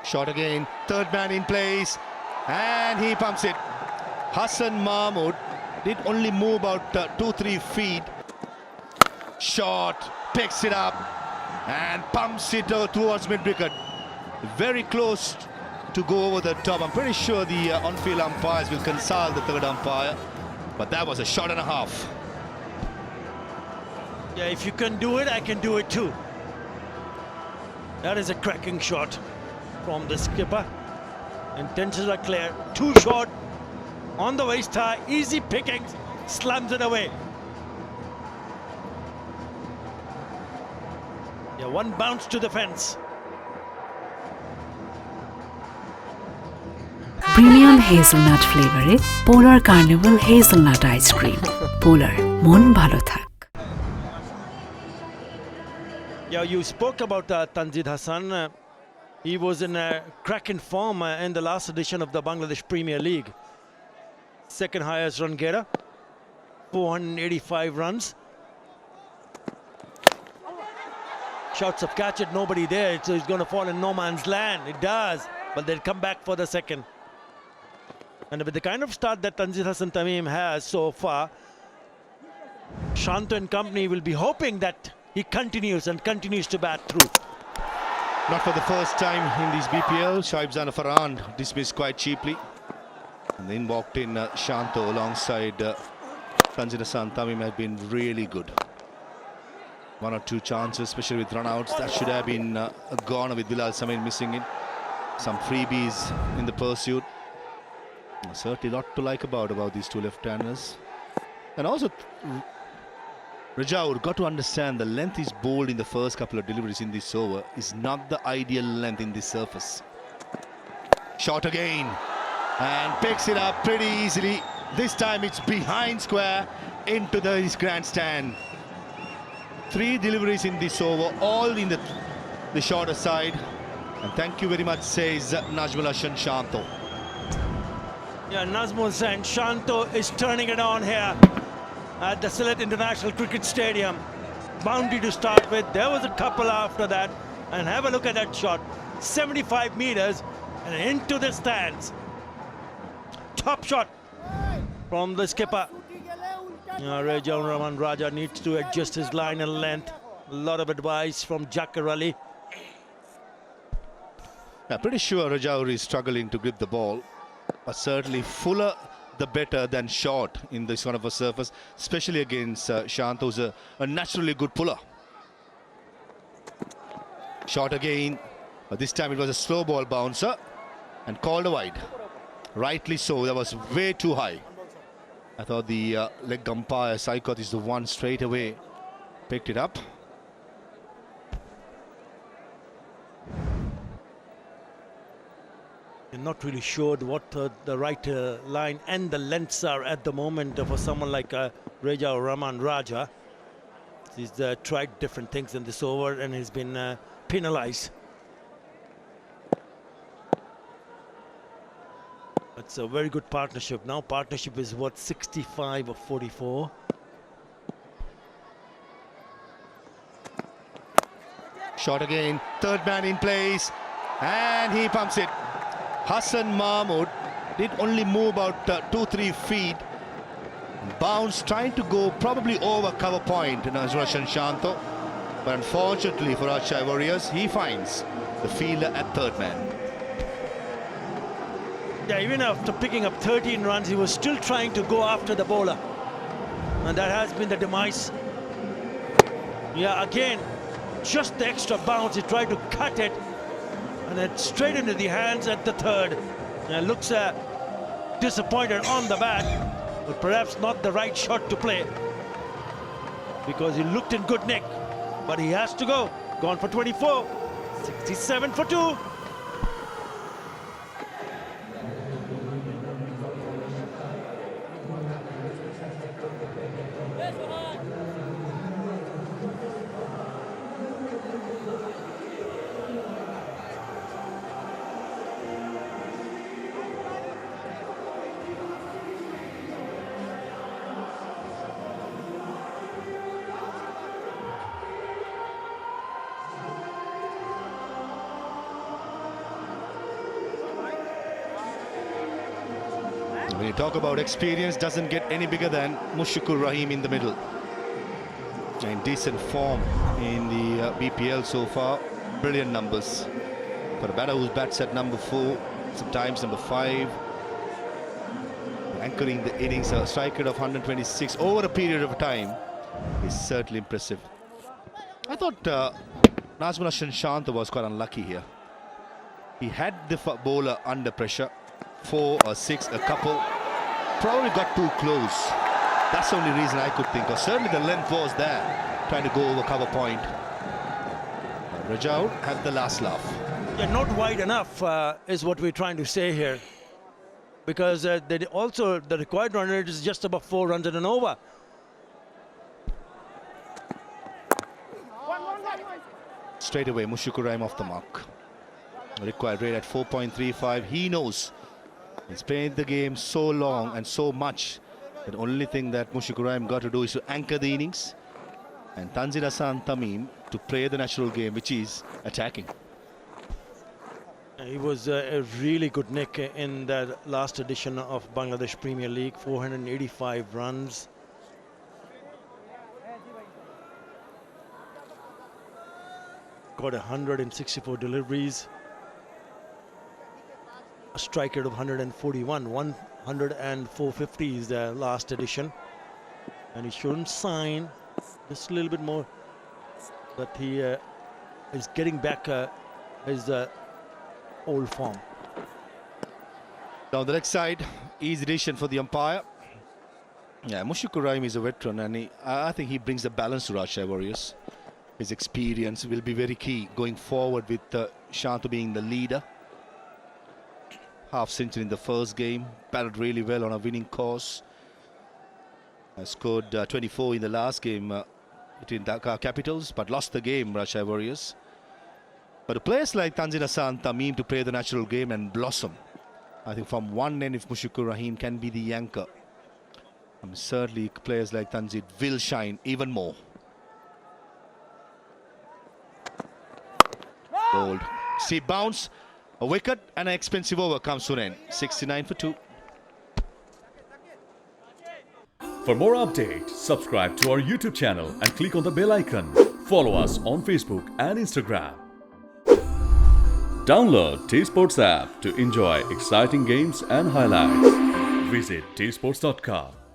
Shot again, third man in place, and he pumps it. Hassan Mahmood did only move about 2-3 feet. Shot, picks it up, and pumps it towards mid-wicket. Very close to go over the top. I'm pretty sure the on-field umpires will consult the third umpire, but that was a shot and a half. Yeah, if you can do it, I can do it too. That is a cracking shot from the skipper. Intentions are clear. Too short on the waist high, easy pickings, slams it away. Yeah, one bounce to the fence. Premium hazelnut flavor Polar Carnival hazelnut ice cream. Polar, mon bhalo thak. Yeah, you spoke about Tanzid Hassan. He was in cracking form in the last edition of the Bangladesh Premier League. Second highest run getter, 485 runs. Shouts of catch it, nobody there, so he's going to fall in no man's land. It does, but they'll come back for the second. And with the kind of start that Tanzid Hassan Tamim has so far, Shanto and company will be hoping that he continues to bat through. Not for the first time in this BPL, Shahibzada Farhan dismissed quite cheaply. And then walked in Shanto alongside Tanzid Hassan Tamim has been really good. One or two chances, especially with runouts, that should have been gone with Bilal Sameer missing it. Some freebies in the pursuit. Certainly a lot to like about these two left-handers. And also, Rajaur got to understand the length is bowled in the first couple of deliveries in this over is not the ideal length in this surface. Shot again, and picks it up pretty easily. This time it's behind square into his grandstand. 3 deliveries in this over, all in the shorter side. And thank you very much, says Najmul Hassan Shanto. Yeah, Nazmul Hussain Shanto is turning it on here at the Sylhet International Cricket Stadium. Boundary to start with. There was a couple after that. And have a look at that shot. 75 meters and into the stands. Top shot from the skipper. Raja Rahman Raja needs to adjust his line and length. A lot of advice from Jaqar Ali. I'm pretty sure Rajaur is struggling to grip the ball, but certainly fuller the better than short in this kind of a surface, especially against Shanto, who's a naturally good puller. Shot again, but this time it was a slow ball bouncer and called a wide. Rightly so, that was way too high. I thought the leg umpire 𝗂𝗂𝗃𝗃 is the one straight away picked it up. I'm not really sure what the right line and the lengths are at the moment for someone like Raja Rahman Raja. He's tried different things in this over and he's been penalized. It's a very good partnership. Now partnership is what, 65 of 44. Shot again, third man in place, and he pumps it. Hassan Mahmood did only move about 2-3 feet. Bounce trying to go probably over cover point in Najmul Hassan Shanto. But unfortunately for Rajshahi Warriors, he finds the fielder at third man. Yeah, even after picking up 13 runs, he was still trying to go after the bowler. And that has been the demise. Yeah, again, just the extra bounce, he tried to cut it. And then straight into the hands at the third. Looks disappointed on the bat, but perhaps not the right shot to play. Because he looked in good nick, but he has to go. Gone for 24, 67 for 2. When you talk about experience, doesn't get any bigger than Mushfiqur Rahim in the middle. In decent form in the BPL so far. Brilliant numbers. For a batter who bats at number 4, sometimes number 5. Anchoring the innings, a strike rate of 126 over a period of time is certainly impressive. I thought Nazmul Shanta was quite unlucky here. He had the bowler under pressure. 4 or 6, a couple. Probably got too close. That's the only reason I could think of. Certainly the length was there, trying to go over cover point. Rajaul had the last laugh. Yeah, not wide enough is what we're trying to say here. Because they also, the required run rate is just above 4 runs and an over. Straight away, Mushfiqur Rahim off the mark. Required rate at 4.35. He knows he's played the game so long and so much. The only thing that Mushfiqur Rahim got to do is to anchor the innings and Tanzil Hasan Tamim to play the natural game, which is attacking. He was a really good nick in that last edition of Bangladesh Premier League. 485 runs. Got 164 deliveries. A strike rate of 141. 104 50 is the last edition. And he shouldn't sign just a little bit more. But he is getting back his old form. Down the leg side, easy decision for the umpire. Yeah, Mushfiqur Rahim is a veteran, and I think he brings the balance to Rajshahi Warriors. His experience will be very key going forward with Shanta being the leader. Half century in the first game, batted really well on a winning course. Scored 24 in the last game between Dhaka Capitals, but lost the game, Rajshahi Warriors. But players like Tanzil Hasan Tamim to play the natural game and blossom. I think from one end, if Mushfiqur Rahim can be the anchor, certainly players like Tanzil will shine even more. Bold. See bounce, a wicket and an expensive over comes to an end. 69 for 2. For more updates, subscribe to our YouTube channel and click on the bell icon. Follow us on Facebook and Instagram. Download 𝗃𝗵𝗃𝗃 app to enjoy exciting games and highlights. Visit 𝗃𝗵𝗃𝗃𝗃.com.